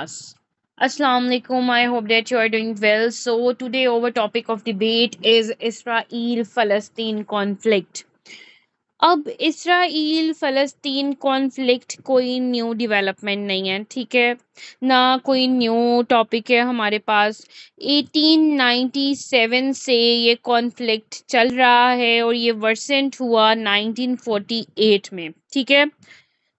Assalamu alaikum. I hope that you are doing well. So today our topic of debate is Israel Palestine conflict. अब Israel फ़लस्तीन conflict कोई new development नहीं है, ठीक है? ना कोई न्यू टॉपिक है हमारे पास। 1897 से ये कॉन्फ्लिक्ट चल रहा है और ये वर्सेंट हुआ 1948 में, ठीक है?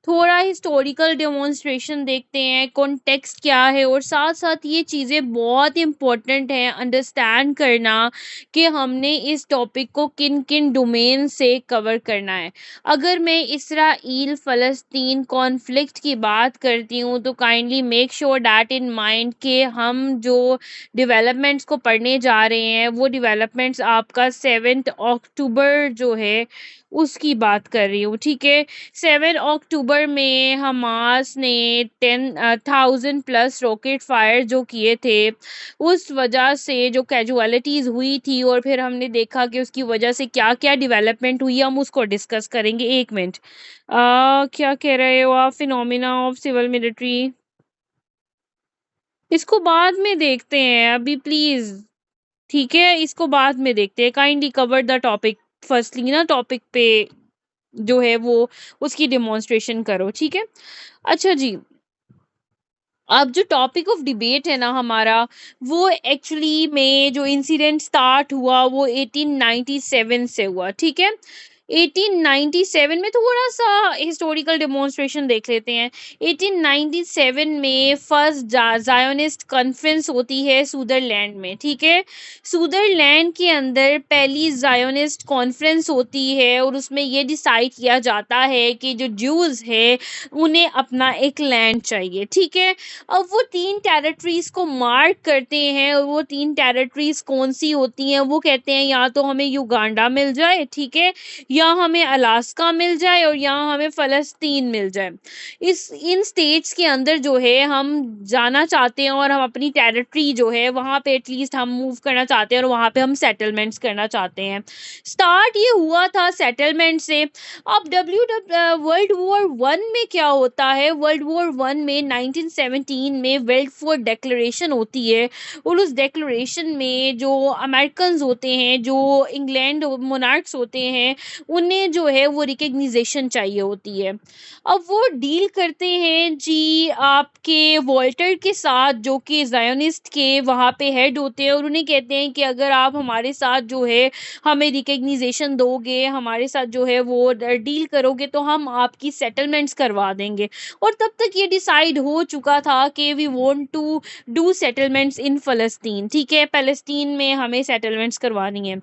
थोड़ा हिस्टोरिकल डेमोन्स्ट्रेशन देखते हैं, कॉन्टेक्स्ट क्या है और साथ-साथ ये चीज़ें बहुत इम्पोर्टेंट हैं अंडरस्टैंड करना कि हमने इस टॉपिक को किन-किन डोमेन से कवर करना है। अगर मैं इसराइल फ़लस्तीन कॉन्फ्लिक्ट की बात करती हूँ तो kindly make sure that in mind कि हम जो डेवलपमेंट्स को पढ़ने जा रहे हैं वो डेवलपमेंट्स आपका 7th अक्टूबर जो है उसकी बात कर रही हूँ, ठीक है? 7 अक्टूबर में हमास ने 10,000 प्लस रॉकेट फायर जो किए थे, उस वजह से जो कैजुअलिटीज़ हुई थी और फिर हमने देखा कि उसकी वजह से क्या-क्या डेवलपमेंट हुई, हम उसको डिस्कस करेंगे। 1 मिनट। क्या कह रहे हो आप? Phenomena of civil military? इसको बाद में देखते हैं, अभी प्लीज़, ठीक है? इसको बाद में देखते हैं। Kindly cover the topic firstly ना, टॉपिक पे जो है वो उसकी डेमोन्स्ट्रेशन करो, ठीक है? अच्छा जी, अब जो टॉपिक ऑफ डिबेट है ना हमारा, वो एक्चुअली में जो इंसिडेंट स्टार्ट हुआ वो 1897 से हुआ, ठीक है? 1897 में थोड़ा-सा हिस्टोरिकल डेमोंस्ट्रेशन देख लेते हैं। 1897 में फर्स्ट जा ज़ायोनिस्ट कॉन्फ्रेंस होती है सुदरलैंड में, ठीक है? सुदरलैंड के अंदर पहली ज़ायोनिस्ट कॉन्फ्रेंस होती है और उसमें ये डिसाइड किया जाता है कि जो ज्यूज़ हैं, उन्हें अपना एक लैंड चाहिए, ठीक है? अब वो 3 टेरिटरीज़ को मार्क करते हैं और वो 3 टेरिटरीज़ कौन-सी होती हैं, वो कहते हैं या तो हमें युगांडा मिल जाए, ठीक है? या हमें अलास्का मिल जाए और या हमें फ़लस्तीन मिल जाए। इस इन स्टेट्स के अंदर जो है हम जाना चाहते हैं और हम अपनी टेरिटरी जो है वहाँ पे एटलीस्ट हम मूव करना चाहते हैं और वहाँ पे हम सेटलमेंट्स करना चाहते हैं। स्टार्ट ये हुआ था सेटलमेंट से। अब वर्ल्ड वॉर वन में क्या होता है, वर्ल्ड वॉर वन में 1917 में बेल्फोर डिक्लेरेशन होती है और उस डिक्लेरेशन में जो अमेरिकन होते हैं, जो इंग्लैंड मोनार्क्स होते हैं, उन्हें जो है वो रिकग्निशन चाहिए होती है। अब वो डील करते हैं जी आपके वॉल्टर के साथ, जो कि ज़ायोनिस्ट के वहाँ पे हेड होते हैं, और उन्हें कहते हैं कि अगर आप हमारे साथ जो है हमें रिकग्निशन दोगे, हमारे साथ जो है वो डील करोगे तो हम आपकी सेटलमेंट्स करवा देंगे। और तब तक ये डिसाइड हो चुका था कि we want to do settlements in फ़लस्तीन, ठीक है? फ़लस्तीन में हमें सेटलमेंट्स करवानी है।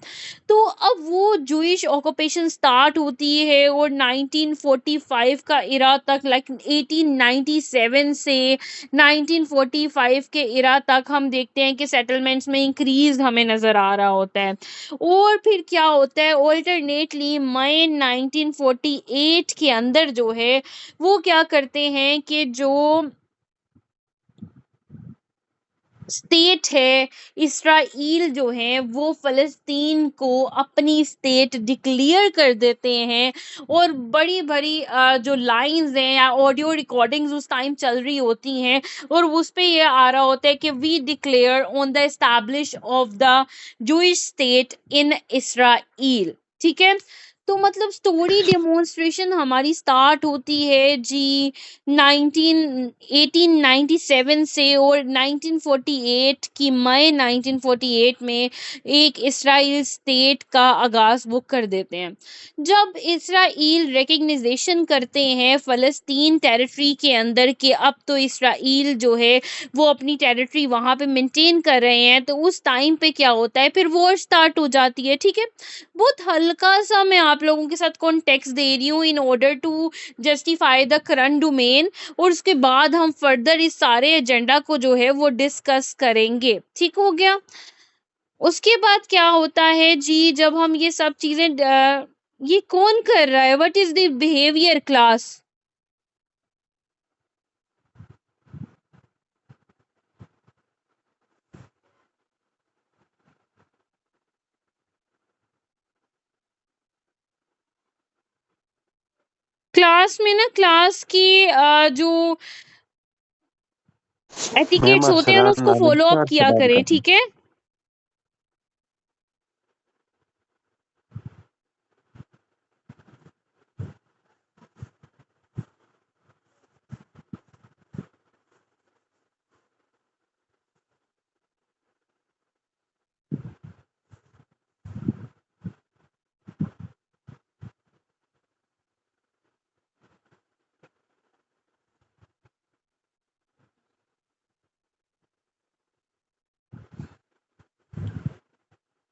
तो अब वो जूइश ऑक्यूपेशन स्टार्ट होती है और 1945 का इरा तक, लाइक 1897 से 1945 के इरा तक हम देखते हैं कि सेटलमेंट्स में इंक्रीज़ हमें नज़र आ रहा होता है। और फिर क्या होता है, अल्टरनेटली मई 1948 के अंदर जो है वो क्या करते हैं कि जो स्टेट है इसराइल जो है वो फ़लस्तीन को अपनी स्टेट डिक्लेयर कर देते हैं। और बड़ी-बड़ी जो लाइन्स हैं या ऑडियो रिकॉर्डिंग्स उस टाइम चल रही होती हैं और उस पे ये आ रहा होता है कि we declare on the establish of the Jewish state in Israel, ठीक है? तो मतलब स्टोरी डेमोंस्ट्रेशन हमारी स्टार्ट होती है जी 1897 से और 1948 की मई 1948 में एक इसराइल स्टेट का आगाज़ वो कर देते हैं। जब इसराइल रिकग्निशन करते हैं फ़लस्तीन टेरिटरी के अंदर कि अब तो इसराइल जो है वो अपनी टेरिटरी वहाँ पे मेंटेन कर रहे हैं, तो उस टाइम पे क्या होता है, फिर वॉर स्टार्ट हो जाती है, ठीक है? बहुत हल्का-सा मैं आप लोगों के साथ कॉन्टेक्स्ट दे रही हूँ in order to justify the current domain, और उसके बाद हम फर्दर इस सारे एजेंडा को जो है वो डिस्कस करेंगे। ठीक हो गया? उसके बाद क्या होता है जी, जब हम ये सब चीज़ें ये कौन कर रहा है? What is the behaviour class? Class में ना, क्लास की जो मैम एटिकेट्स होते हैं ना, अस्सलाम उसको फॉलो अप वालेकुम से किया बात करें, कर रहे हैं। ठीक है?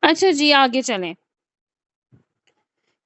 अच्छा जी, आगे चलें।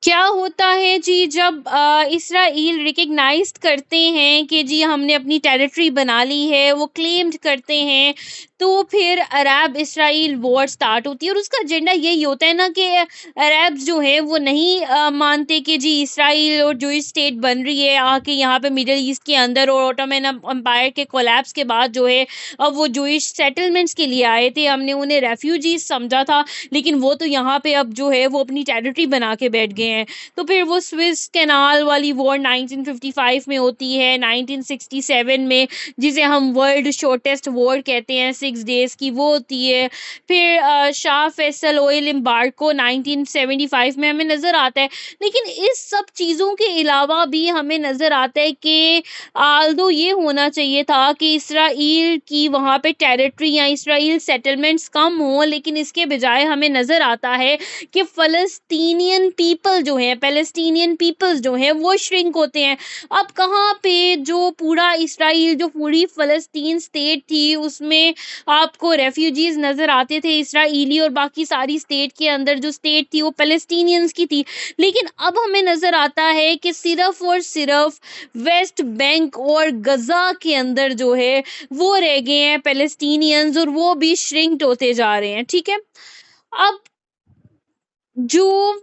क्या होता है जी जब इसराइल रिकॉग्नाइज़ करते हैं कि जी हमने अपनी टेरिटरी बना ली है, वो क्लेम्ड करते हैं, तो फिर अरब इसराइल वॉर स्टार्ट होती है और उसका एजेंडा यही होता है ना कि अरब्स जो हैं वो नहीं मानते कि जी इसराइल और जो स्टेट बन रही है आके यहाँ पे मिडल ईस्ट के अंदर, और ऑटोमन एम्पायर के कोलैप्स के बाद जो है अब वो जूइश सेटलमेंट्स के लिए आए थे, हमने उन्हें रेफ्यूजीज़ समझा था, लेकिन वो तो यहाँ पे अब जो है वो अपनी टेरिटरी बना के बैठ गए हैं। तो फिर वो स्विस कैनाल वाली वॉर 1955 में होती है, 1967 में जिसे हम वर्ल्ड शॉर्टेस्ट वॉर कहते हैं 6 डेज़ की, वो होती है। फिर शाह फैसल ऑयल एम्बार्गो 1975 में हमें नज़र आता है। लेकिन इस सब चीज़ों के अलावा भी हमें नज़र आता है कि आल्दो ये होना चाहिए था कि इसराइल की वहाँ पे टेरिटरी या इसराइल सेटलमेंट्स कम हों, लेकिन इसके बजाय हमें नज़र आता है कि फ़लस्तीनियन पीपल जो हैं, पैलेस्टीनियन पीपल्स जो हैं, वो श्रिंक होते हैं। अब कहाँ पे जो पूरा इसराइल, जो पूरी फ़लस्तीन स्टेट थी, उसमें आपको रेफ्यूजीज़ नज़र आते थे इसराइली, और बाकी सारी स्टेट के अंदर जो स्टेट थी, वो पैलेस्टीनियंस की थी। लेकिन अब हमें नज़र आता है कि सिर्फ़ और सिर्फ़ वेस्ट बैंक और गज़ा के अंदर जो है, वो रह गए हैं पैलेस्टीनियंस, और वो भी श्रिंक्ड होते जा रहे हैं, ठीक है? अब जो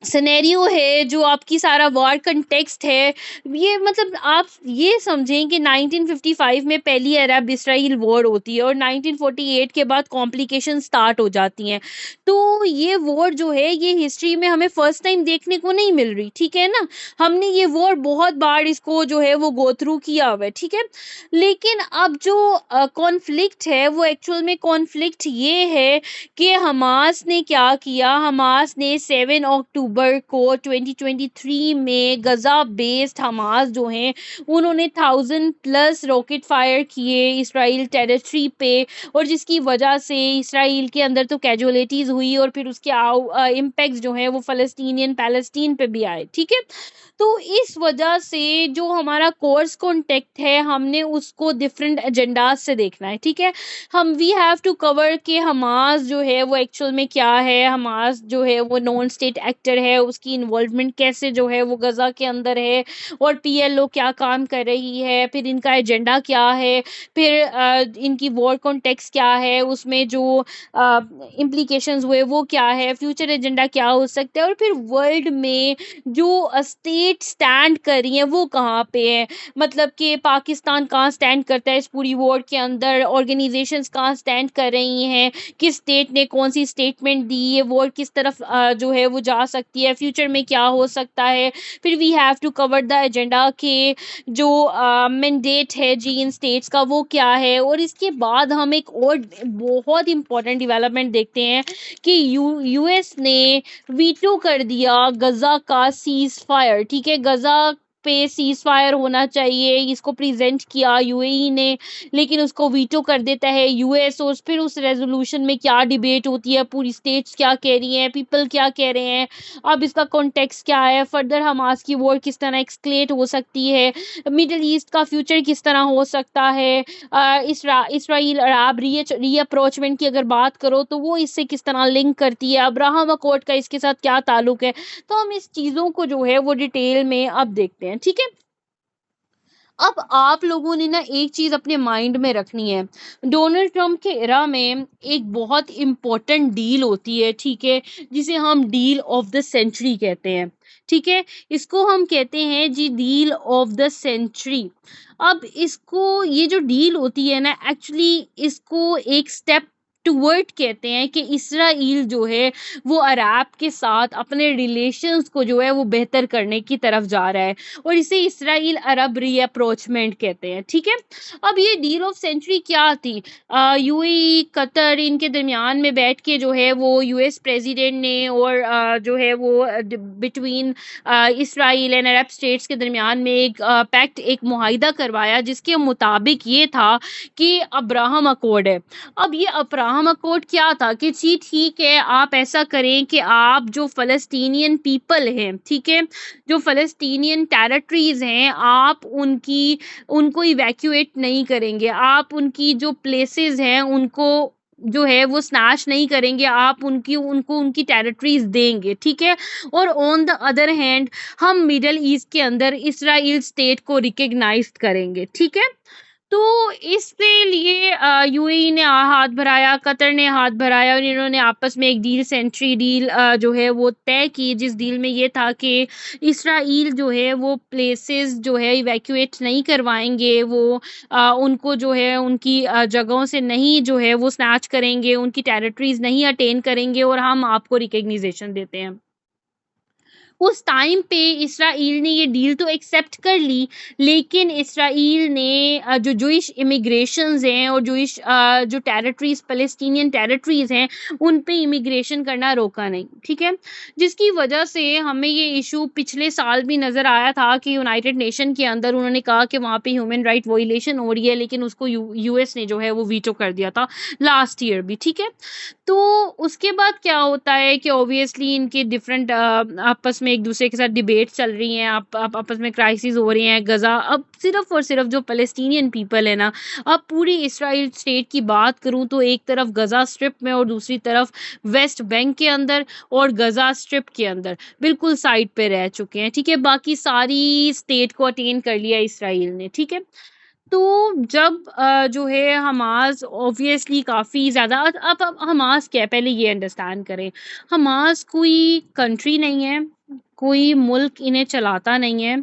सिनेरियो है, जो आपकी सारा वॉर कंटेक्स्ट है, ये मतलब आप ये समझें कि 1955 में पहली अरब इसराइल वॉर होती है और 1948 के बाद कॉम्प्लिकेशन स्टार्ट हो जाती हैं। तो ये वॉर जो है, ये हिस्ट्री में हमें फर्स्ट टाइम देखने को नहीं मिल रही, ठीक है ना? हमने ये वॉर बहुत बार इसको जो है वो गो थ्रू किया हुआ है, ठीक है? लेकिन अब जो कॉन्फ्लिक्ट है, वो एक्चुअल में कॉन्फ्लिक्ट ये है कि हमास ने क्या किया, हमास ने 7 अक्टूबर को 2023 में गज़ा बेस्ड हमास जो हैं, उन्होंने 1000 प्लस रॉकेट फायर किए इसराइल टेरिटरी पे, और जिसकी वजह से इसराइल के अंदर तो कैजुअलिटीज़ हुई, और फिर उसके इम्पैक्ट्स जो हैं वो फ़लस्तीनियन पैलेस्टीन पे भी आए, ठीक है? तो इस वजह से जो हमारा कोर्स कॉन्टेक्ट है, हमने उसको डिफरेंट एजेंडाज से देखना है, ठीक है? हम वी हैव टू कवर कि हमास जो है वो एक्चुअल में क्या है, हमास जो है वो नॉन स्टेट एक्टर है, उसकी इन्वॉल्वमेंट कैसे जो है वो गज़ा के अंदर है, और पीएलओ क्या काम कर रही है, फिर इनका एजेंडा क्या है, फिर इनकी वॉर कॉन्टेक्स्ट क्या है, उसमें जो इम्प्लीकेशंस हुए वो क्या है, फ्यूचर एजेंडा क्या हो सकता है, और फिर वर्ल्ड में जो स्टेट स्टैंड कर रही हैं वो कहाँ पे है, मतलब कि पाकिस्तान कहाँ स्टैंड करता है इस पूरी वॉर के अंदर, ऑर्गेनाइजेशंस कहाँ स्टैंड कर रही हैं, किस स्टेट ने कौन सी स्टेटमेंट दी, ये वॉर किस तरफ जो है वो जा सकती है, फ्यूचर में क्या हो सकता है। फिर we have to cover the agenda के जो मैंडेट है जी इन स्टेट्स का वो क्या है, और इसके बाद हम एक और बहुत इंपॉर्टेंट डेवलपमेंट देखते हैं कि यूएस ने वीटो कर दिया गज़ा का सीज़ फायर, ठीक है? गज़ा पे सीज़ फायर होना चाहिए, इसको प्रेज़ेंट किया यूएई ने, लेकिन उसको वीटो कर देता है यूएस, और फिर उस रेज़ोल्यूशन में क्या डिबेट होती है, पूरी स्टेट्स क्या कह रही हैं, पीपल क्या कह रहे हैं, अब इसका कॉन्टेक्स्ट क्या है, फर्दर हमास की वॉर किस तरह एस्केलेट हो सकती है, मिडल ईस्ट का फ्यूचर किस तरह हो सकता है, इसराइल अरब रीअप्रोचमेंट की अगर बात करो तो वो इससे किस तरह लिंक करती है, अब्राहम अकॉर्ड का इसके साथ क्या ताल्लुक है। तो हम इस चीज़ों को जो है वो डिटेल में अब देखते हैं, ठीक है? अब आप लोगों ने ना एक चीज़ अपने माइंड में रखनी है। डोनाल्ड ट्रम्प के एरा में एक बहुत इम्पोर्टेंट डील होती है, ठीक है? जिसे हम डील ऑफ द सेंचुरी कहते हैं, ठीक है? इसको हम कहते हैं जी डील ऑफ द सेंचुरी। अब इसको, ये जो डील होती है ना, एक्चुअली इसको एक स्टेप टुवर्ड कहते हैं कि इसराइल जो है वो अरब के साथ अपने रिलेशंस को जो है वो बेहतर करने की तरफ जा रहा है और इसे इसराइल अरब रीअप्रोचमेंट कहते हैं। ठीक है, अब ये डील ऑफ सेंचुरी क्या थी? यूएई कतर इनके दरमियान में बैठ के जो है वो यूएस प्रेसिडेंट ने और जो है वो between Israel and Arab states के दरमियान में एक पैक्ट, एक मुआहिदा करवाया जिसके मुताबिक ये था कि अब्राहम अकॉर्ड है। अब ये अब्राहम अकॉर्ड क्या था कि जी ठीक है, आप ऐसा करें कि आप जो फ़लस्तीनियन पीपल हैं, ठीक है, जो फ़लस्तीनियन टेरिटरीज़ हैं, आप उनको इवैक्यूएट नहीं करेंगे, आप उनकी जो प्लेसेस हैं उनको जो है वो स्नैच नहीं करेंगे, आप उनको उनकी टेरिटरीज़ देंगे, ठीक है। और ऑन द अदर हैंड हम मिडल ईस्ट के अंदर इसराइल स्टेट को रिकॉग्नाइज़ करेंगे, ठीक है। तो इसके लिए यूएई ने हाथ बढ़ाया, कतर ने हाथ बढ़ाया और इन्होंने आपस में एक डील सेंचुरी डील जो है वो तय की, जिस डील में ये था कि इसराइल जो है वो प्लेसेस जो है इवैक्यूएट नहीं करवाएंगे, वो उनको जो है उनकी जगहों से नहीं जो है वो स्नैच करेंगे, उनकी टेरिटरीज नहीं अटेन करेंगे और हम आपको रिकग्निजेशन देते हैं। उस टाइम पे इसराइल ने ये डील तो एक्सेप्ट कर ली, लेकिन इसराइल ने जो जूइश इमिग्रेशंस हैं और जूइश जो टेरिटरीज फ़लस्तीनियन टेरिटरीज हैं उन पे इमिग्रेशन करना रोका नहीं, ठीक है। जिसकी वजह से हमें ये इशू पिछले साल भी नज़र आया था कि यूनाइटेड नेशन के अंदर उन्होंने कहा कि वहाँ पे ह्यूमन राइट वोलेशन हो रही है, लेकिन उसको यूएस ने जो है वो वीटो कर दिया था लास्ट ईयर भी, ठीक है। तो उसके बाद क्या होता है कि ऑब्वियसली इनके डिफरेंट आपस में एक दूसरे के साथ डिबेट चल रही हैं, आप आपस में क्राइसिस हो रही हैं। गज़ा अब सिर्फ और सिर्फ जो फ़लस्तीनियन पीपल है ना, अब पूरी इसराइल स्टेट की बात करूँ तो एक तरफ गज़ा स्ट्रिप में और दूसरी तरफ वेस्ट बैंक के अंदर और गज़ा स्ट्रिप के अंदर बिल्कुल साइड पे रह चुके हैं, ठीक है। बाकी सारी स्टेट को अटेन कर लिया इसराइल ने, ठीक है। तो जब जो है हमास ऑब्वियसली काफ़ी ज़्यादा अब हमास क्या है पहले ये अंडरस्टैंड करें। हमास कोई कंट्री नहीं है, कोई मुल्क इन्हें चलाता नहीं है।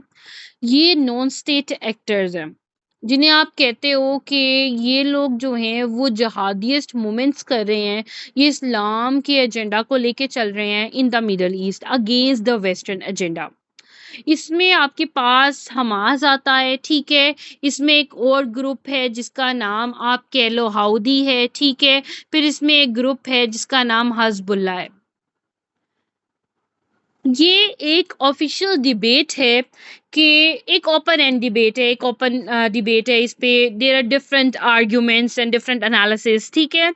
ये नॉन स्टेट एक्टर्स हैं, जिन्हें आप कहते हो कि ये लोग जो हैं वो जहादियस्ट मूवमेंट्स कर रहे हैं, ये इस्लाम के एजेंडा को लेके चल रहे हैं in the middle east against the western agenda. इसमें आपके पास हमास आता है, ठीक है। इसमें एक और ग्रुप है जिसका नाम आप कह लो हाउदी है, ठीक है। फिर इसमें एक ग्रुप है जिसका नाम हज़्बुल्लाह है। ये एक ऑफिशियल डिबेट है कि एक ओपन एंड डिबेट है, एक ओपन डिबेट है। इस पे there are different arguments and different analysis, ठीक है।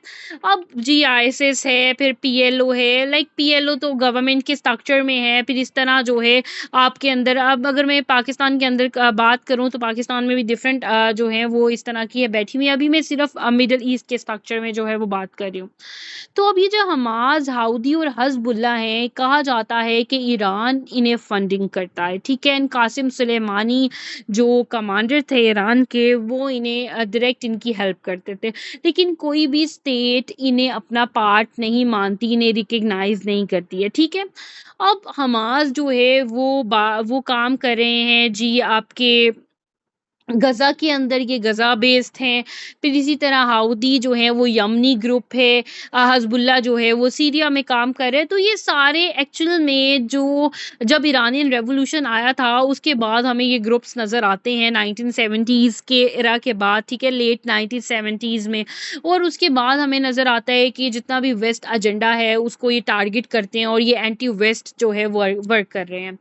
अब जीआईएसएस है, फिर पीएलओ है, लाइक पीएलओ तो गवर्नमेंट के स्ट्रक्चर में है। फिर इस तरह जो है आपके अंदर, अब अगर मैं पाकिस्तान के अंदर बात करूं तो पाकिस्तान में भी डिफरेंट जो है वो इस तरह की है बैठी हुई है। अभी मैं सिर्फ मिडल ईस्ट के स्ट्रक्चर में जो है वो बात कर रही हूँ। तो अब ये जो हमास, हाउदी और हज़्बुल्लाह हैं, कहा जाता है कि ईरान इन्हें फंडिंग करता है, ठीक है। एंड कासिम सुलेमानी जो कमांडर थे ईरान के, वो इन्हें डायरेक्ट इनकी हेल्प करते थे। लेकिन कोई भी स्टेट इन्हें अपना पार्ट नहीं मानती, इन्हें रिकग्नाइज नहीं करती है, ठीक है। अब हमास जो है वो काम कर रहे हैं जी आपके गज़ा के अंदर, ये गज़ा बेस्ड हैं। फिर इसी तरह हाउदी जो है वो यमनी ग्रुप है, हज़्बुल्लाह जो है वो सीरिया में काम कर रहे हैं। तो ये सारे एक्चुअल में जो जब इरानियन रेवोल्यूशन आया था उसके बाद हमें ये ग्रुप्स नज़र आते हैं 1970s के एरा के बाद, ठीक है, लेट 1970s में। और उसके बाद हमें नज़र आता है कि जितना भी वेस्ट एजेंडा है उसको ये टारगेट करते हैं और ये एंटी वेस्ट जो है वर्क कर रहे हैं।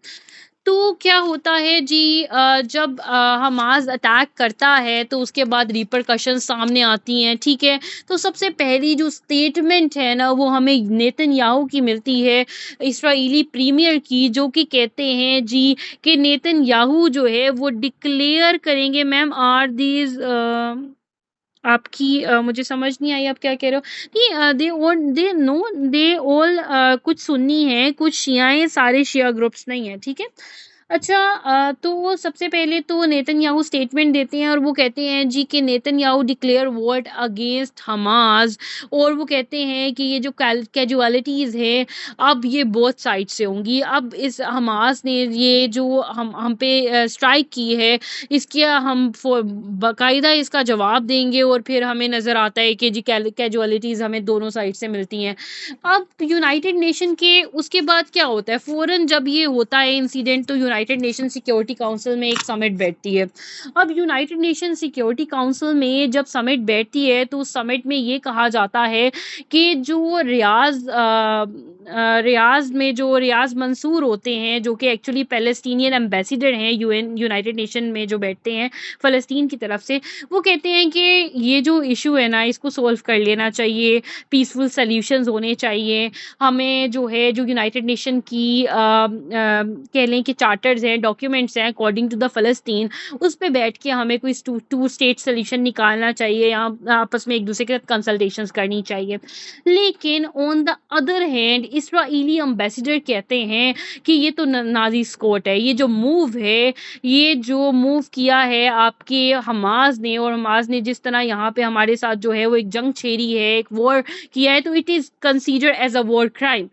तो क्या होता है जी, जब हमास अटैक करता है तो उसके बाद रिपरकशन सामने आती हैं, ठीक है। तो सबसे पहली जो स्टेटमेंट है ना वो हमें नेतन्याहू की मिलती है, इस्राएली प्रीमियर की, जो कि कहते हैं जी कि नेतन्याहू जो है वो डिक्लेयर करेंगे। मैम आर दीज आपकी मुझे समझ नहीं आई आप क्या कह रहे हो। नहीं, दे ऑल कुछ सुन्नी है, कुछ शिया हैं, सारे शिया ग्रुप्स नहीं है, ठीक है। अच्छा, तो सबसे पहले तो नेतन्याहू स्टेटमेंट देते हैं और वो कहते हैं जी कि Netanyahu declare war against Hamas, और वो कहते हैं कि ये जो कैजुअलिटीज़ है अब ये बोथ साइड से होंगी। अब इस हमास ने ये जो हम पे स्ट्राइक की है, इसके हम बाकायदा इसका जवाब देंगे, और फिर हमें नज़र आता है कि जी कैजुअलिटीज़ हमें दोनों साइड से मिलती हैं। अब यूनाइटेड नेशन के उसके बाद क्या होता है, फ़ौरन जब ये होता है इंसिडेंट, तो यूनाइटेड नेशन सिक्योरिटी काउंसिल में एक समिट बैठती है। अब यूनाइटेड नेशन सिक्योरिटी काउंसिल में जब समिट बैठती है, तो उस समिट में ये कहा जाता है कि जो रियाज़ में जो रियाज़ मंसूर होते हैं, जो कि एक्चुअली पैलेस्टीनियन एम्बेसडर हैं यूएन यूनाइटेड नेशन में जो बैठते हैं फ़लस्तीन की तरफ से, वो कहते हैं कि ये जो इश्यू है ना, इसको सॉल्व कर लेना चाहिए, पीसफुल सॉल्यूशंस होने चाहिए। हमें जो है जो यूनाइटेड नेशन की कह लें कि चार्टर्स हैं, डॉक्यूमेंट्स हैं अकॉर्डिंग टू द फ़लस्तीन, उस पे बैठ के हमें कोई टू स्टेट सॉल्यूशन निकालना चाहिए, या आपस में एक दूसरे के साथ कंसल्टेशंस करनी चाहिए। लेकिन on the other hand Israeli ambassador कहते हैं कि ये तो नाज़ी स्कॉट है, ये जो मूव है, ये जो मूव किया है आपके हमास ने, और हमास ने जिस तरह यहाँ पे हमारे साथ जो है वो एक जंग छेड़ी है, एक वॉर किया है, तो it is considered as a war crime.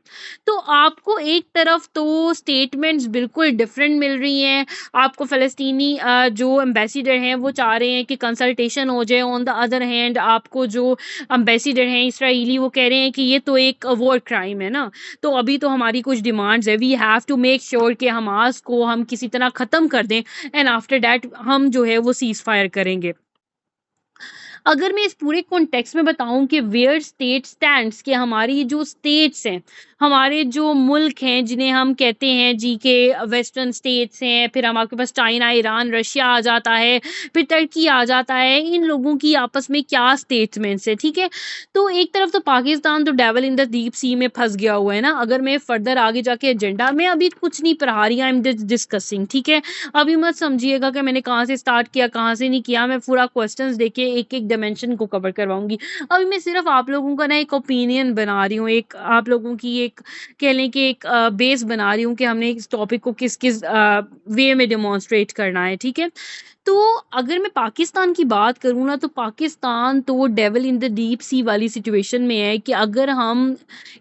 तो आपको एक तरफ तो स्टेटमेंट्स बिल्कुल डिफरेंट मिल रही हैं, आपको फ़लस्तीनी जो एम्बेसडर हैं वो चाह रहे हैं कि कंसल्टेशन हो जाए, ऑन द अदर हैंड आपको जो एम्बेसडर हैं इसराइली वो कह रहे हैं कि ये तो एक वॉर क्राइम है ना। तो अभी तो हमारी कुछ डिमांड्स है, we have to make sure कि हमास को हम किसी तरह ख़त्म कर दें, एंड आफ्टर दैट हम जो है वो सीज़ फायर करेंगे। अगर मैं इस पूरे कॉन्टेक्स्ट में बताऊँ कि वेयर स्टेट स्टैंड्स, कि हमारी जो स्टेट्स हैं, हमारे जो मुल्क हैं जिन्हें हम कहते हैं जी के वेस्टर्न स्टेट्स हैं, फिर हम आपके पास चाइना, ईरान, रशिया आ जाता है, फिर टर्की आ जाता है, इन लोगों की आपस में क्या स्टेटमेंट्स है, ठीक है? तो एक तरफ तो पाकिस्तान तो devil in the deep sea में फँस गया हुआ है ना। अगर मैं फर्दर आगे जाके एजेंडा में अभी कुछ नहीं पढ़ा रही, आई एम जस्ट डिस्कसिंग, ठीक है? अभी मत समझिएगा कि मैंने कहाँ से स्टार्ट किया, कहाँ से नहीं किया, मैं पूरा क्वेश्चंस देके एक-एक डायमेंशन को कवर करवाऊँगी। अभी मैं सिर्फ़ आप लोगों का ना एक ओपिनियन बना रही हूँ, एक आप लोगों की एक कह लें कि एक बेस बना रही हूँ कि हमने इस टॉपिक को किस-किस वे में डेमोंस्ट्रेट करना है, ठीक है? तो अगर मैं पाकिस्तान की बात करूँ ना, तो पाकिस्तान तो devil in the deep sea वाली सिचुएशन में है कि अगर हम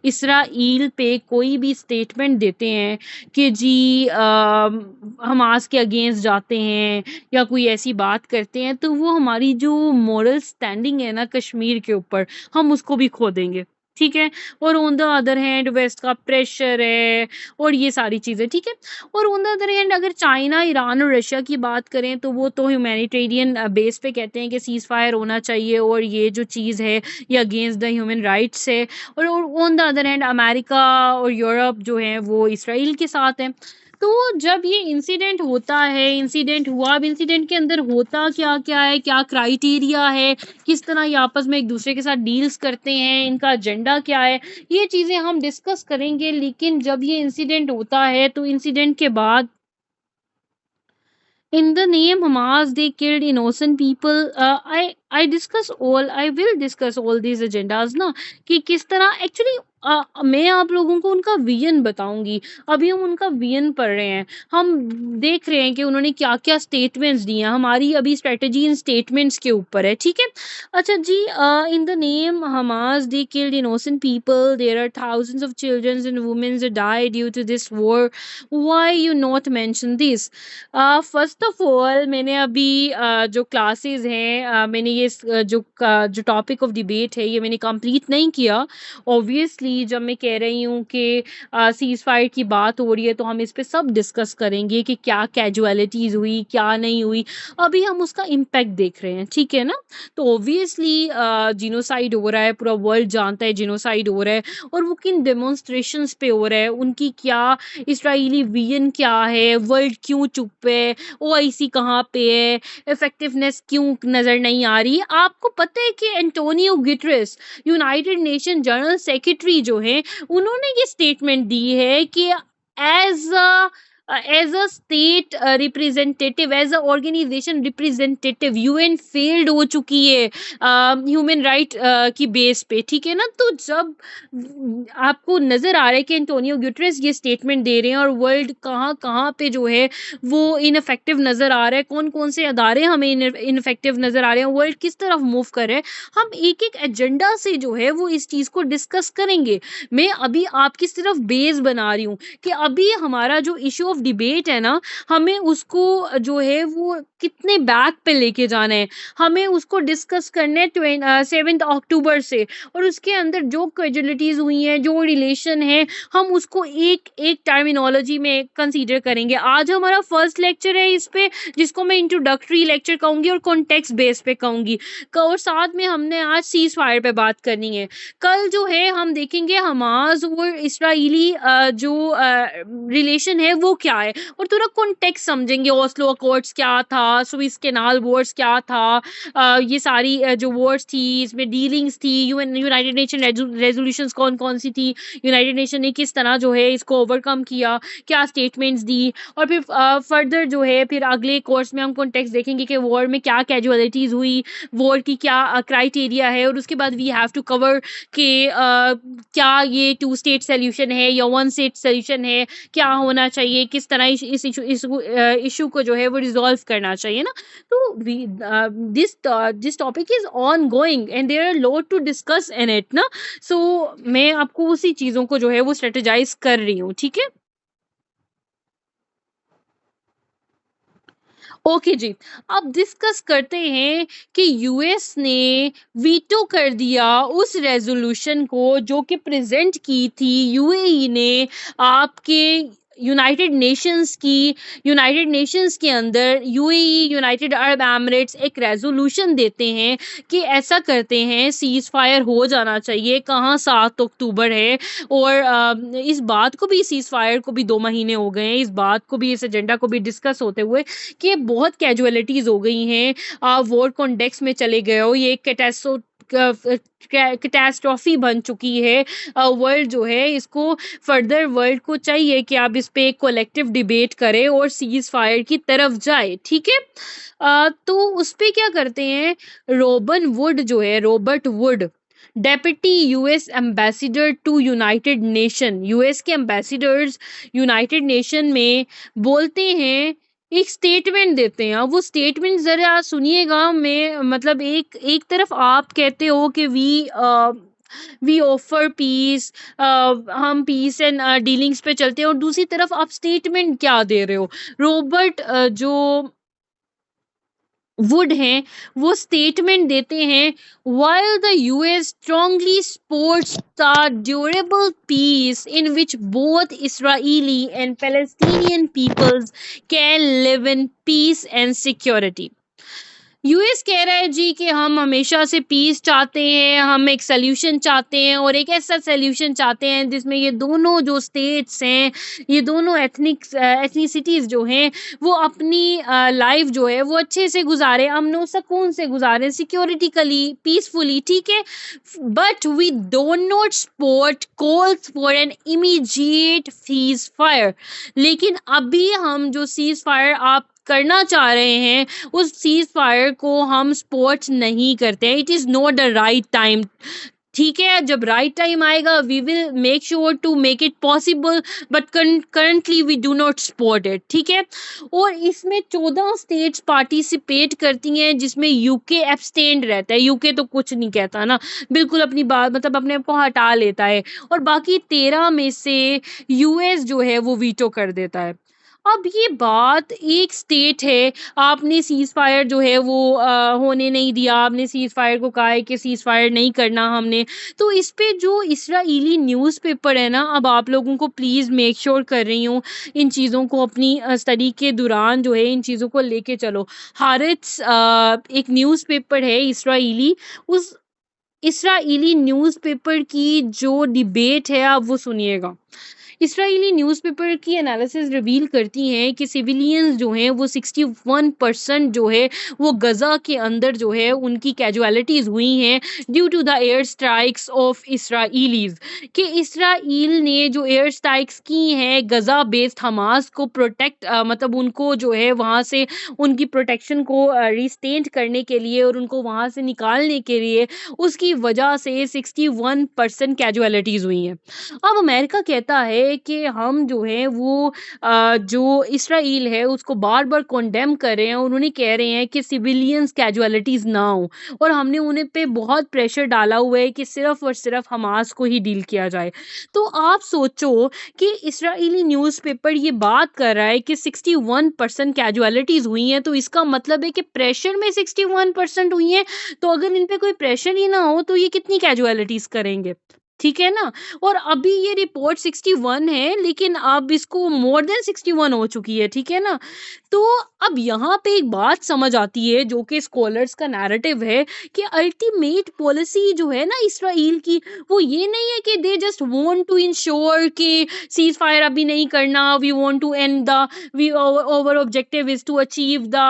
इसराइल पे कोई भी स्टेटमेंट देते हैं कि जी हमास के अगेंस्ट जाते हैं, या कोई ऐसी बात करते हैं, तो वो हमारी जो मॉरल स्टैंडिंग है ना कश्मीर के ऊपर, हम उसको भी खो देंगे, ठीक है? और on the other hand west का प्रेशर है, और ये सारी चीज़ें, ठीक है? और ऑन द अदर हैंड अगर चाइना, ईरान और रशिया की बात करें, तो वो तो ह्यूमैनिटेरियन बेस पे कहते हैं कि सीज़ फायर होना चाहिए, और ये जो चीज़ है ये अगेंस्ट द ह्यूमन राइट्स है। और on the other hand America और यूरोप जो हैं वो इसराइल के साथ हैं। तो जब ये इंसिडेंट होता है, इंसिडेंट हुआ, अब इंसिडेंट के अंदर होता क्या-क्या है, क्या क्राइटेरिया है, किस तरह ये आपस में एक-दूसरे के साथ डील्स करते हैं, इनका एजेंडा क्या है, ये चीज़ें हम डिस्कस करेंगे। लेकिन जब ये इंसिडेंट होता है, तो इंसिडेंट के बाद in the name Hamas, they killed innocent people. I discuss all. I will discuss all these agendas ना, कि किस तरह एक्चुअली मैं आप लोगों को उनका विजन बताऊंगी। अभी हम उनका विजन पढ़ रहे हैं, हम देख रहे हैं कि उन्होंने क्या-क्या स्टेटमेंट्स दिए हैं। हमारी अभी स्ट्रेटजी इन स्टेटमेंट्स के ऊपर है, ठीक है? अच्छा जी, in the name Hamas, they killed innocent people. There are thousands of children and women that died due to this war. Why you not mention this? First of all मैंने अभी जो क्लासेस हैं, मैंने ये जो टॉपिक ऑफ डिबेट है ये मैंने कंप्लीट नहीं किया। ऑब्वियसली जब मैं कह रही हूँ कि सीज़ फायर की बात हो रही है, तो हम इस पे सब डिस्कस करेंगे कि क्या कैजुअलिटीज़ हुई, क्या नहीं हुई। अभी हम उसका इम्पैक्ट देख रहे हैं, ठीक है ना? तो ऑब्वियसली जिनोसाइड हो रहा है, पूरा वर्ल्ड जानता है जिनोसाइड हो रहा है, और वो किन डेमोंस्ट्रेशंस पे हो रहा है, उनकी क्या इस्राएली विजन क्या है, वर्ल्ड क्यों चुप है, ओआईसी कहाँ पे है, इफेक्टिवनेस क्यों नज़र नहीं आ रही। आपको पता है कि Antonio Guterres, United Nation general secretary जो हैं, उन्होंने ये स्टेटमेंट दी है कि as as a state representative, as a organisation representative UN failed हो चुकी है ह्यूमन राइट की बेस पे, ठीक है ना। तो जब आपको नजर आ रहा है कि एंटोनियो गुटरेस ये स्टेटमेंट दे रहे हैं और वर्ल्ड कहाँ कहाँ पे जो है वो इनफेक्टिव नजर आ रहा है, कौन कौन से अदारे हमें इनफेक्टिव नजर आ रहे हैं, वर्ल्ड किस तरफ मूव कर रहे हैं, हम एक एक एजेंडा से जो है वो इस चीज को डिस्कस करेंगे। मैं अभी आपकी सिर्फ बेस बना रही हूँ कि अभी हमारा जो इशू ऑफ डिबेट है ना, हमें उसको जो है वो कितने बैक पे लेके जाना है, हमें उसको डिस्कस करना है 7 अक्टूबर से। और उसके अंदर जो कैजुअलिटीज हुई हैं, जो रिलेशन है, हम उसको एक एक टर्मिनोलॉजी में कंसीडर करेंगे। आज हमारा फर्स्ट लेक्चर है इस पे, जिसको मैं इंट्रोडक्टरी लेक्चर कहूंगी और कॉन्टेक्स्ट बेस पे कहूंगी। और साथ में हमने आज सीज फायर पे बात करनी है। कल जो है हम देखेंगे हमास और इसराइली जो रिलेशन है वो क्या है, और थोड़ा कॉन्टेक्स्ट समझेंगे। ओस्लो अकॉर्ड्स क्या था, स्विस कैनाल वॉर्स क्या था, ये सारी जो वॉर्स थी, इसमें डीलिंग्स थी, यूनाइटेड नेशन रेजोल्यूशंस कौन कौन सी थी, यूनाइटेड नेशन ने किस तरह जो है इसको ओवरकम किया, क्या स्टेटमेंट्स दी। और फिर फर्दर जो है फिर अगले कोर्स में हम कॉन्टेक्स्ट देखेंगे कि वॉर में क्या कैजुअलिटीज हुई, वॉर की क्या क्राइटेरिया है, और उसके बाद वी हैव टू कवर कि क्या ये टू स्टेट सोल्यूशन है या वन स्टेट सोल्यूशन है, क्या होना चाहिए, किस तरह इस इशू को जो है वो रिजॉल्व करना चाहिए ना। तो this topic is on going and there are lot to discuss in it ना। सो मैं आपको उसी चीजों को जो है वो स्ट्रेटेजाइज कर रही हूँ, ठीक है। ओके जी, अब डिस्कस करते हैं कि यूएस ने वीटो कर दिया उस रेजोल्यूशन को जो कि प्रेजेंट की थी यूएई ने आपके यूनाइटेड नेशंस के अंदर। यूएई, यूनाइटेड अरब एमिरेट्स एक रेजोल्यूशन देते हैं कि ऐसा करते हैं, सीज फायर हो जाना चाहिए। कहाँ 7 अक्टूबर है, और इस बात को भी, सीज फायर को भी 2 महीने हो गए हैं, इस बात को भी, इस एजेंडा को भी डिस्कस होते हुए कि बहुत कैजुअलिटीज हो गई हैं, वॉर कॉन्टेक्स्ट में चले गए हो, ये कैटास्ट्रॉफी बन चुकी है। वर्ल्ड जो है इसको फर्दर, वर्ल्ड को चाहिए कि आप इस पे एक कलेक्टिव डिबेट करें और सीज फायर की तरफ जाए, ठीक है। तो उस पे क्या करते हैं, Robert Wood, deputy US ambassador to United Nation, US के एम्बेसडर्स यूनाइटेड नेशन में बोलते हैं, एक स्टेटमेंट देते हैं। अब वो स्टेटमेंट जरा सुनिएगा। मैं मतलब एक एक तरफ आप कहते हो कि वी ऑफर पीस, हम पीस एंड डीलिंग्स पे चलते हैं, और दूसरी तरफ आप स्टेटमेंट क्या दे रहे हो। रॉबर्ट जो वुड हैं, वो स्टेटमेंट देते हैं, while the US strongly supports the durable peace in which both Israeli and Palestinian peoples can live in peace and security। US कह रहा है जी कि हम हमेशा से पीस चाहते हैं, हम एक सोल्यूशन चाहते हैं, और एक ऐसा सोल्यूशन चाहते हैं जिसमें ये दोनों जो स्टेट्स हैं, ये दोनों एथनिसिटीज जो हैं, वो अपनी लाइफ जो है वो अच्छे से गुजारे, अमन सुकून से गुजारे, सिक्योरिटिकली, पीसफुली, ठीक है। But we don't not support calls for an immediate cease fire. लेकिन अभी हम जो सीज फायर आप करना चाह रहे हैं, उस सीज फायर को हम सपोर्ट नहीं करते हैं। It is not the right time, ठीक है। जब राइट टाइम आएगा we will make sure to make it possible, but currently we do not support it, ठीक है। और इसमें 14 स्टेट्स पार्टिसिपेट करती हैं, जिसमें यूके एब्सटेंड रहता है। यूके तो कुछ नहीं कहता ना, बिल्कुल अपनी बात, मतलब अपने आप को हटा लेता है, और बाकी 13 में से यूएस जो है वो वीटो कर देता है। अब ये बात, एक स्टेट है, आपने सीज फायर जो है वो होने नहीं दिया, आपने सीज फायर को कहा है कि सीज फायर नहीं करना हमने। तो इस पे जो इसराइली न्यूज़पेपर है ना, अब आप लोगों को प्लीज़ मेक श्योर कर रही हूँ, इन चीज़ों को अपनी स्टडी के दौरान जो है इन चीज़ों को लेके चलो। हारिट्स एक न्यूज़पेपर है इसराइली, उस इसराइली न्यूज़पेपर की जो डिबेट है आप वो सुनिएगा। इस्राएली न्यूज़पेपर की एनालिसिस रिवील करती हैं कि सिविलियंस जो हैं वो 61% जो है वो गज़ा के अंदर जो है उनकी कैजुअलिटीज़ हुई हैं due to the air strikes of Israelis, कि इसराइल ने जो एयर स्ट्राइक्स की हैं गज़ा बेस्ड हमास को प्रोटेक्ट मतलब उनको जो है वहाँ से उनकी प्रोटेक्शन को रिस्टेन करने के लिए और उनको वहाँ से निकालने के लिए, उसकी वजह से 61% कैजुअलिटीज़ हुई हैं। अब अमेरिका कहता है कि हम जो है वो जो इसराइल है उसको बार-बार कंडेम कर रहे हैं और उन्हें कह रहे हैं कि सिविलियंस कैजुअलिटीज़ ना हो, और हमने उन्हें पे बहुत प्रेशर डाला हुआ है कि सिर्फ़ और सिर्फ़ हमास को ही डील किया जाए। तो आप सोचो कि इस्राएली न्यूज़पेपर ये बात कर रहा है कि 61% कैजुअलिटीज़ हुई हैं, तो इसका मतलब है कि प्रेशर में 61% हुई हैं, तो अगर इन पे कोई प्रेशर ही ना हो तो ये कितनी कैजुअलिटीज़ करेंगे? ठीक है ना? और अभी ये रिपोर्ट 61 है, लेकिन अब इसको मोर देन 61 हो चुकी है, ठीक है ना? तो अब यहाँ पे एक बात समझ आती है जो कि स्कॉलर्स का नैरेटिव है कि अल्टीमेट पॉलिसी जो है ना इस्राएल की, वो ये नहीं है कि they just want to ensure कि सीज़ फायर अभी नहीं करना, we want to end the we over objective is to achieve the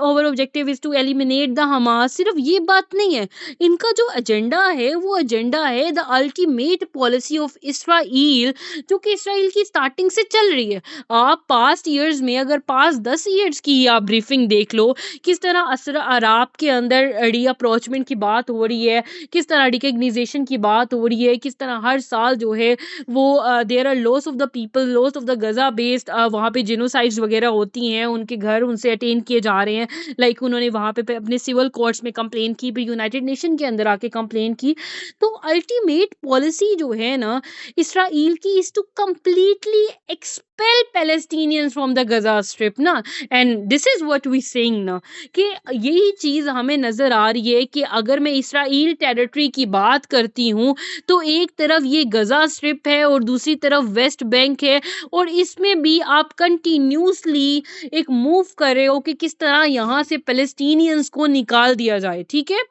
over objective is to eliminate the Hamas, सिर्फ ये बात नहीं है। इनका जो एजेंडा है वो एजेंडा है the ultimate policy of Israel, जो कि इसराइल की स्टार्टिंग से चल रही है। आप पास्ट ईयर्स में अगर पास्ट 10 ईयर्स की ही आप ब्रीफिंग देख लो, किस तरह असर अराब के अंदर रीअप्रोचमेंट की बात हो रही है, किस तरह रिकग्निजेशन की बात हो रही है, किस तरह हर साल जो है वो there are loss of the people, loss of the Gaza based, वहाँ पे जिनोसाइड्स वगैरह होती हैं, उनके घर उनसे अटेन किए जा रहे हैं। लाइक उन्होंने वहाँ पे अपने सिविल कोर्ट्स में कंप्लेन की, फिर यूनाइटेड नेशन के अंदर आके कंप्लेन की। तो अल्टीमेट पॉलिसी जो है ना इसराइल की is to completely expel Palestinians from the Gaza strip ना, and this is what we saying ना, कि यही चीज हमें नजर आ रही है कि अगर मैं इसराइल टेरिटरी की बात करती हूँ तो एक तरफ ये गजा स्ट्रिप है और दूसरी तरफ वेस्ट बैंक है, और इसमें भी आप कंटिन्यूसली एक मूव कर रहे हो कि किस तरह यहाँ से पैलेस्टीनियंस को निकाल दिया जाए, ठीक है?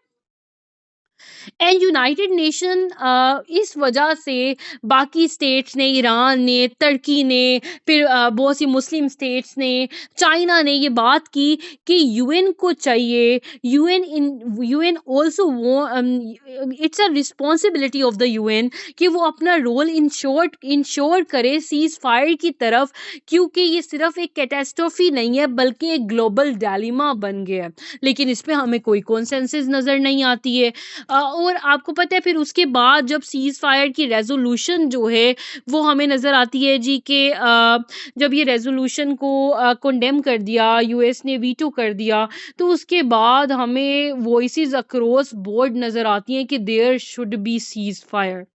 एंड यूनाइटेड नेशन इस वजह से बाकी स्टेट्स ने, ईरान ने, तुर्की ने, फिर बहुत सी मुस्लिम स्टेट्स ने, चाइना ने ये बात की कि यूएन को चाहिए, यूएन आल्सो वो it's a responsibility of the UN कि वो अपना रोल इंश्योर करे सीज फायर की तरफ, क्योंकि ये सिर्फ एक कैटास्ट्रोफी नहीं है बल्कि एक ग्लोबल डायलेमा बन गया है। लेकिन इस पे हमें कोई कॉन्सेंसस नजर नहीं आती है। और आपको पता है फिर उसके बाद जब सीज़ फायर की रेज़ोल्यूशन जो है वो हमें नज़र आती है जी कि जब ये रेज़ोल्यूशन को कंडेम कर दिया, यूएस ने वीटो कर दिया, तो उसके बाद हमें वॉइसेस अक्रॉस बोर्ड नज़र आती हैं कि there should be cease fire.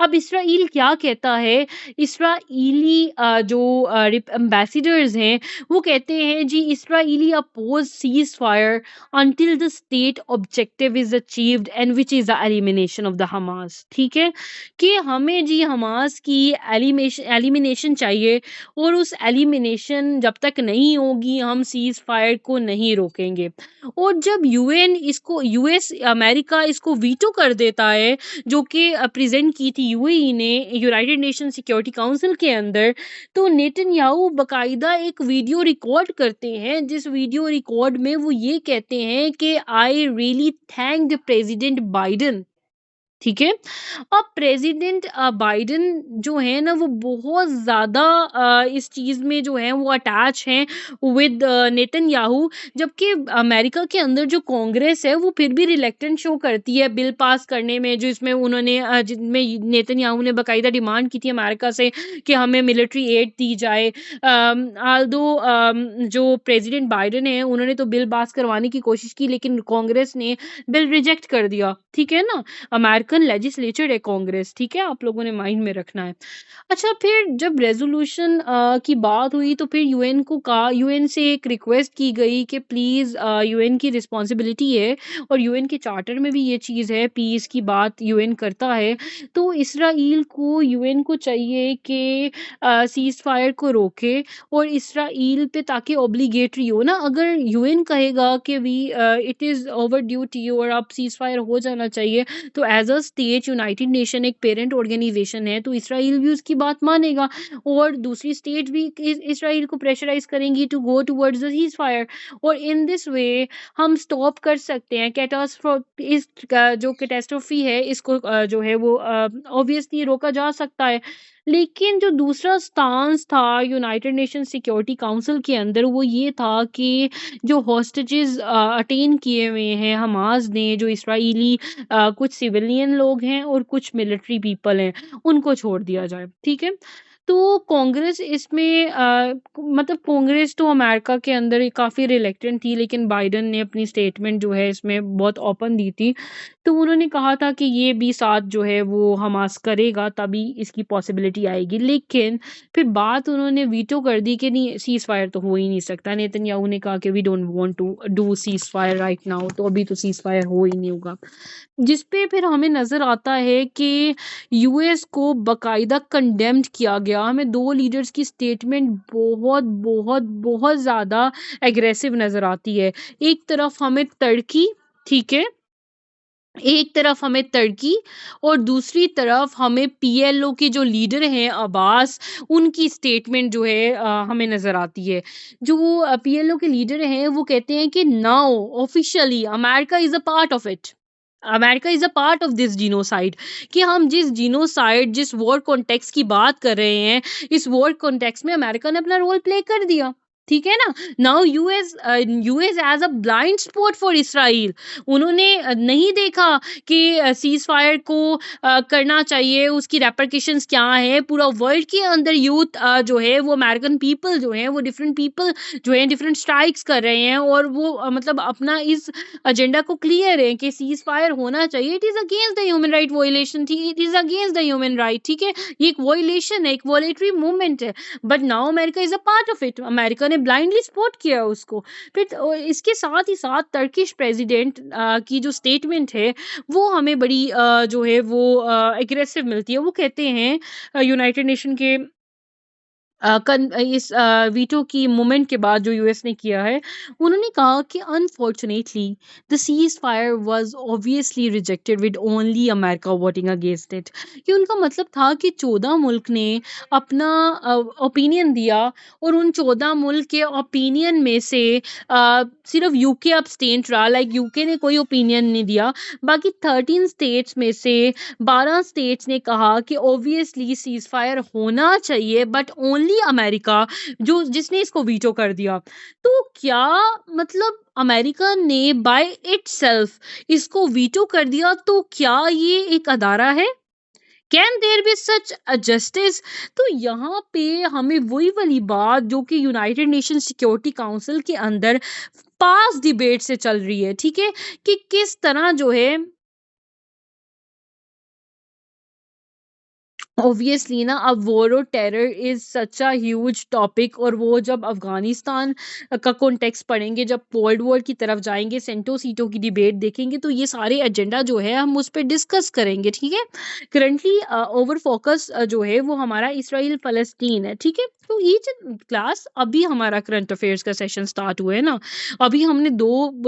अब इसराइल क्या कहता है, इसराइली जो एम्बेसडर्स हैं वो कहते हैं जी Israeli oppose ceasefire until the state objective is achieved and which is the elimination of the Hamas, ठीक है, कि हमें जी हमास की एलिमिनेशन चाहिए, और उस एलिमिनेशन जब तक नहीं होगी हम सीज फायर को नहीं रोकेंगे। और जब यूएन इसको यूएस अमेरिका इसको वीटो कर देता है, जो कि प्रेजेंट की थी यूएई ने यूनाइटेड नेशन सिक्योरिटी काउंसिल के अंदर, तो नेतन्याहू बकायदा एक वीडियो रिकॉर्ड करते हैं, जिस वीडियो रिकॉर्ड में वो ये कहते हैं कि I really thank the president Biden, ठीक है। अब प्रेसिडेंट बाइडेन जो है ना वो बहुत ज़्यादा इस चीज़ में जो है वो अटैच हैं विद नेतन्याहू, जबकि अमेरिका के अंदर जो कांग्रेस है वो फिर भी रिलेक्टेंट शो करती है बिल पास करने में, जो इसमें उन्होंने जिनमें नेतन्याहू ने बाकायदा डिमांड की थी अमेरिका से कि हमें मिलिट्री एड दी जाए। आल्दो जो प्रेसिडेंट बाइडेन है उन्होंने तो बिल पास करवाने की कोशिश की, लेकिन कांग्रेस ने बिल रिजेक्ट कर दिया, ठीक है ना। अमेरिकन लेजिस्लेचर है कांग्रेस, ठीक है, आप लोगों ने माइंड में रखना है। अच्छा, फिर जब रेजोल्यूशन की बात हुई तो फिर यूएन को कहा, यूएन से एक रिक्वेस्ट की गई कि प्लीज़ यूएन की रिस्पॉन्सिबिलिटी है और यूएन के चार्टर में भी ये चीज़ है, पीस की बात यूएन करता है, तो इसराइल को यूएन को चाहिए कि सीज़ फायर को रोके और इसराइल पे ताकि ऑब्लिगेटरी हो ना, अगर यूएन कहेगा कि we it is over due to you और अब सीज़ फायर हो जाना चाहिए, तो as a state United Nation एक पेरेंट ऑर्गेनाइजेशन है, तो इसराइल भी उसकी बात मानेगा और दूसरी स्टेट भी इसराइल को प्रेशराइज करेंगी to go towards the cease fire. और इन दिस वे हम स्टॉप कर सकते हैं इस जो कैटास्ट्रोफी है इसको जो है वो ऑब्वियसली रोका जा सकता है। लेकिन जो दूसरा स्टांस था यूनाइटेड नेशन सिक्योरिटी काउंसिल के अंदर वो ये था कि जो हॉस्टेजेस अटेन किए हुए हैं हमास ने, जो इसराइली कुछ सिविलियन लोग हैं और कुछ मिलिट्री पीपल हैं, उनको छोड़ दिया जाए, ठीक है। तो कांग्रेस इसमें मतलब कांग्रेस तो अमेरिका के अंदर काफ़ी रिलेक्टेंट थी, लेकिन बाइडेन ने अपनी स्टेटमेंट जो है इसमें बहुत ओपन दी थी। तो उन्होंने कहा था कि ये भी साथ जो है वो हमास करेगा तभी इसकी पॉसिबिलिटी आएगी। लेकिन फिर बात उन्होंने वीटो कर दी कि नहीं, सीज़ फायर तो हो ही नहीं सकता। नेतन्याहू ने कहा कि we don't want to do cease fire right now, तो अभी तो सीज़ फायर हो ही नहीं होगा। जिस पे फिर हमें नज़र आता है कि यूएस को बाकायदा कंडेम्ड किया गया। हमें 2 लीडर्स की स्टेटमेंट बहुत, बहुत, बहुत ज़्यादा एग्रेसिव नज़र आती है। एक तरफ हमें तुर्की, ठीक है? एक तरफ हमें तुर्की और दूसरी तरफ हमें पीएलओ के जो लीडर हैं अब्बास, उनकी स्टेटमेंट जो है हमें नज़र आती है। जो पीएलओ के लीडर हैं वो कहते हैं कि now officially America is a part of it. America is a part of this genocide, कि हम जिस जीनोसाइड जिस वॉर कॉन्टेक्स्ट की बात कर रहे हैं, इस वॉर कॉन्टेक्स्ट में अमेरिका ने अपना रोल प्ले कर दिया। ठीक है ना? Now US as a blind spot for Israel, उन्होंने नहीं देखा कि सीज़ फायर को करना चाहिए, उसकी रेपरकशंस क्या है। पूरा वर्ल्ड के अंदर यूथ जो है वो अमेरिकन पीपल जो है वो डिफरेंट पीपल जो है डिफरेंट स्ट्राइक्स कर रहे हैं और वो मतलब अपना इस एजेंडा को क्लियर है कि सीज फायर होना चाहिए। It is against the human right violation, ठीक, it is against the human right, ठीक है। ये एक वॉयलेशन है, एक वॉलेटरी मूवमेंट है, but now America is a part of it. America ने ब्लाइंडली सपोर्ट किया उसको। फिर इसके साथ ही साथ टर्किश प्रेसिडेंट की जो स्टेटमेंट है वो हमें बड़ी जो है वो एग्रेसिव मिलती है। वो कहते हैं यूनाइटेड नेशन के इस वीटो की मूवमेंट के बाद जो यूएस ने किया है, उन्होंने कहा कि unfortunately the cease fire was obviously rejected with only America voting against it. कि उनका मतलब था कि 14 मुल्क ने अपना ओपिनियन दिया और उन 14 मुल्क के ओपिनियन में से सिर्फ यूके अब्सटेंट रहा। लाइक यूके ने कोई ओपिनियन नहीं दिया। बाकी 13 स्टेट्स में से 12 स्टेट्स ने कहा कि ऑब्वियसली सीज फायर होना चाहिए, बट ओनली अमेरिका जो जिसने इसको वीटो कर दिया। तो क्या मतलब अमेरिका ने बाय इटसेल्फ इसको वीटो कर दिया, तो क्या ये एक अदारा है? Can there be such a justice? तो यहाँ पे हमें वही वाली बात जो कि यूनाइटेड नेशन सिक्योरिटी काउंसिल के अंदर पास डिबेट से चल रही है, ठीक है, कि किस तरह जो है ऑब्वियसली ना अब वॉर और terror is such a huge topic. और वो जब अफगानिस्तान का कॉन्टेक्स्ट पढ़ेंगे, जब कोल्ड वॉर की तरफ जाएंगे, सेंटो सीटो की डिबेट देखेंगे, तो ये सारे एजेंडा जो है हम उस पर डिस्कस करेंगे, ठीक है। करंटली ओवर फोकस जो है वो हमारा इसराइल फलस्तीन है, ठीक है। तो ये जो क्लास अभी हमारा करंट अफेयर्स का सेशन स्टार्ट हुआ है ना, अभी हमने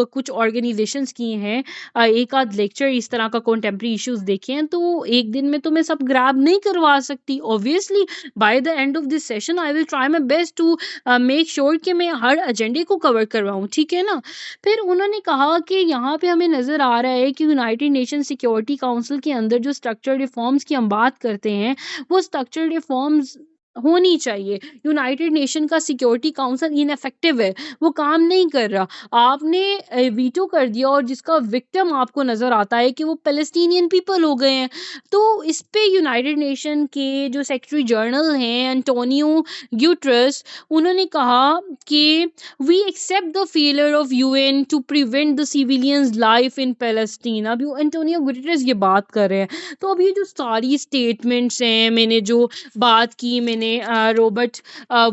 कुछ ऑर्गेनाइजेशंस किए हैं, एक आध लेक्चर इस तरह का कॉन्टेम्प्रेरी इश्यूज देखे हैं। तो एक दिन में तो मैं सब ग्रैब नहीं करवा सकती। Obviously by the end of this session I will try my best to make sure कि मैं हर एजेंडे को कवर करवाऊं, ठीक है ना। फिर उन्होंने कहा कि यहाँ पे हमें नजर आ रहा है कि यूनाइटेड नेशन सिक्योरिटी काउंसिल के अंदर जो स्ट्रक्चरल रिफॉर्म्स की हम बात करते हैं, वो स्ट्रक्चरल रिफॉर्म्स होनी चाहिए। यूनाइटेड नेशन का सिक्योरिटी काउंसिल इनफेक्टिव है, वो काम नहीं कर रहा। आपने वीटो कर दिया और जिसका विक्टिम आपको नजर आता है कि वो पैलेस्टीनियन पीपल हो गए हैं। तो इस पे यूनाइटेड नेशन के जो सेक्रेटरी जनरल हैं एंटोनियो ग्यूटरस, उन्होंने कहा कि we accept the failure of UN to prevent the civilians life in Palestine. अब एंटोनियो ग्यूटरस ये बात कर रहे हैं। तो अब ये जो सारी स्टेटमेंट्स हैं, मैंने जो बात की, मैंने रॉबर्ट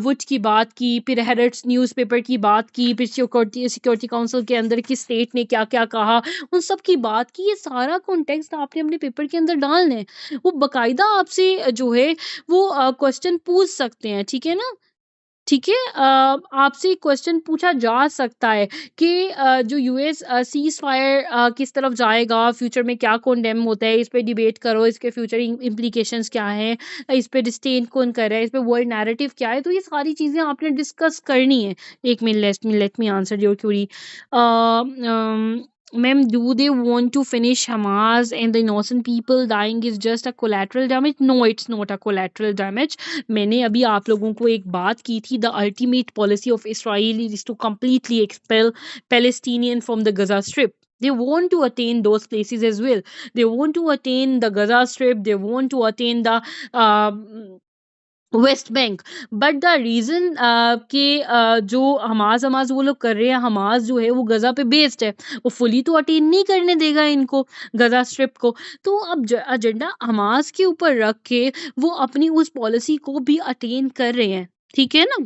वुड की बात की, फिर हेरल्ड्स न्यूज़पेपर की बात की, फिर सिक्योरिटी काउंसिल के अंदर की स्टेट ने क्या क्या कहा, उन सब की बात की। ये सारा कॉन्टेक्स्ट आपने अपने पेपर के अंदर डालना है। वो बाकायदा आपसे जो है वो क्वेश्चन पूछ सकते हैं, ठीक है ना। ठीक है। आपसे एक क्वेश्चन पूछा जा सकता है कि जो यूएस सीज़ फायर किस तरफ जाएगा, फ्यूचर में क्या कंडेम होता है, इस पे डिबेट करो, इसके फ्यूचर इम्प्लीकेशंस क्या हैं, इस पे डिस्टेन कौन कर रहा है, इस पे वर्ल्ड नैरेटिव क्या है, तो ये सारी चीज़ें आपने डिस्कस करनी है। एक minute, let me answer your query. Ma'am, do they want to finish Hamas and the innocent people dying is just a collateral damage? No, it's not a collateral damage. मैंने अभी आप लोगों को एक बात की थी, the ultimate policy of Israel is to completely expel Palestinian from the Gaza Strip. They want to attain those places as well. They want to attain the Gaza Strip. They want to attain the West Bank. But the reason कि जो Hamas Hamas वो लोग कर रहे हैं, Hamas जो है वो गज़ा पे बेस्ड है, वो फुली तो अटेन नहीं करने देगा इनको, गज़ा स्ट्रिप को। तो अब एजेंडा हमास के ऊपर रख के वो अपनी उस पॉलिसी को भी अटेन कर रहे हैं, ठीक है ना।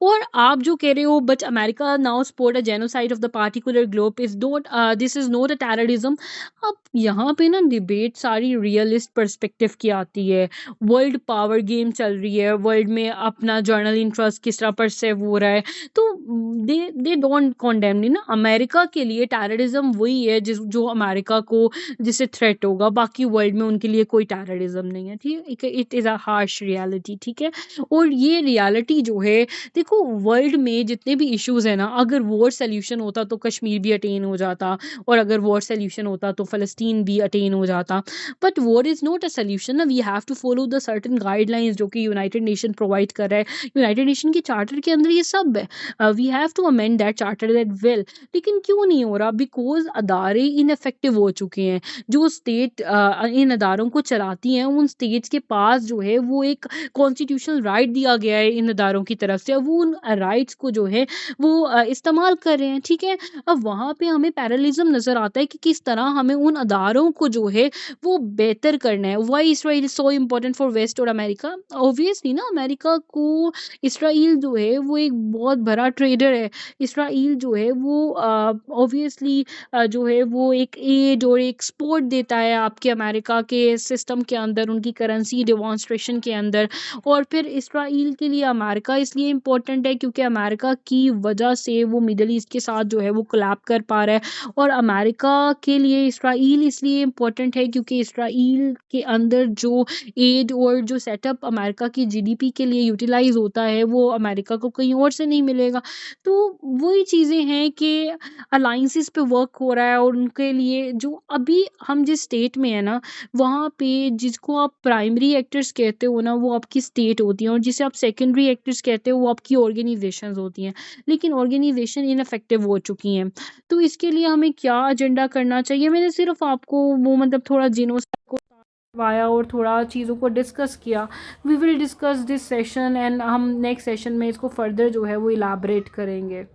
और आप जो कह रहे हो but America now support a genocide of the particular globe is not, this is not a terrorism. अब यहाँ पे ना डिबेट सारी रियलिस्ट पर्सपेक्टिव की आती है, वर्ल्ड पावर गेम चल रही है, वर्ल्ड में अपना जर्नल इंटरेस्ट किस तरह परसेव हो रहा है, तो दे दे डोंट कॉन्डेम ना। अमेरिका के लिए टेररिज्म वही है जिस जो अमेरिका को जिससे थ्रेट होगा, बाकी वर्ल्ड में उनके लिए कोई टेररिज्म नहीं है, ठीक है। It is a harsh reality, ठीक है। और ये रियलिटी जो है, देखो वर्ल्ड में जितने भी इश्यूज है ना, अगर वॉर सोल्यूशन होता तो कश्मीर भी अटेन हो जाता, और अगर वॉर सोल्यूशन होता तो फ़लस्तीन भी अटेन हो जाता। But war is not a solution ना, we have to follow the certain guidelines जो कि यूनाइटेड नेशन प्रोवाइड कर रहा है। यूनाइटेड नेशन के चार्टर के अंदर ये सब है, we have to amend that charter that well. लेकिन क्यों नहीं हो रहा? बिकॉज अदारे इनफेक्टिव हो चुके हैं। जो स्टेट इन अदारों को चलाती हैं, उन स्टेट्स के पास जो है वो एक कॉन्स्टिट्यूशनल राइट दिया गया है इन अदारों की तरफ से, अब वो उन राइट्स को जो है वो इस्तेमाल कर रहे हैं, ठीक है। अब वहाँ पे हमें पैरेललिज्म नज़र आता है कि किस तरह हमें उन अदारों को जो है वो बेहतर करना है। Why Israel is so important for west और अमेरिका? ऑब्वियसली ना, अमेरिका को इसराइल जो है वो एक बहुत बड़ा ट्रेडर है। इसराइल जो है वो ऑब्वियसली जो है वो एक एड और एक सपोर्ट देता है आपके अमेरिका के सिस्टम के अंदर, उनकी करेंसी डिमॉन्स्ट्रेशन के अंदर। और फिर इसराइल के लिए अमेरिका इसलिए इम्पोर्टेंट है क्योंकि अमेरिका की वजह से वो मिडल ईस्ट के साथ जो है वो कोलैब कर पा रहा है। और अमेरिका के लिए इसराइल इसलिए इम्पोर्टेंट है क्योंकि इसराइल के अंदर जो एड और जो सेटअप अमेरिका की जीडीपी के लिए यूटिलाइज होता है वो अमेरिका को कहीं और से नहीं मिलेगा। तो वही चीज़ें हैं कि अलाइंसेस पे वर्क हो रहा है, और उनके लिए जो अभी हम जिस स्टेट में है ना, वहाँ पे जिसको आप प्राइमरी एक्टर्स कहते हो ना, वो आपकी स्टेट होती है, और जिसे आप सेकेंडरी एक्टर्स कहते हो वो आपकी ऑर्गेनाइजेशंस होती हैं। लेकिन ऑर्गेनाइजेशन इनफेक्टिव हो चुकी हैं। तो इसके लिए हमें क्या एजेंडा करना चाहिए? मैंने सिर्फ आपको वो मतलब थोड़ा जिनोसाइड को वाया और थोड़ा चीज़ों को डिस्कस किया। We will discuss this session and हम नेक्स्ट सेशन में इसको फर्दर जो है वो इलाबरेट करेंगे।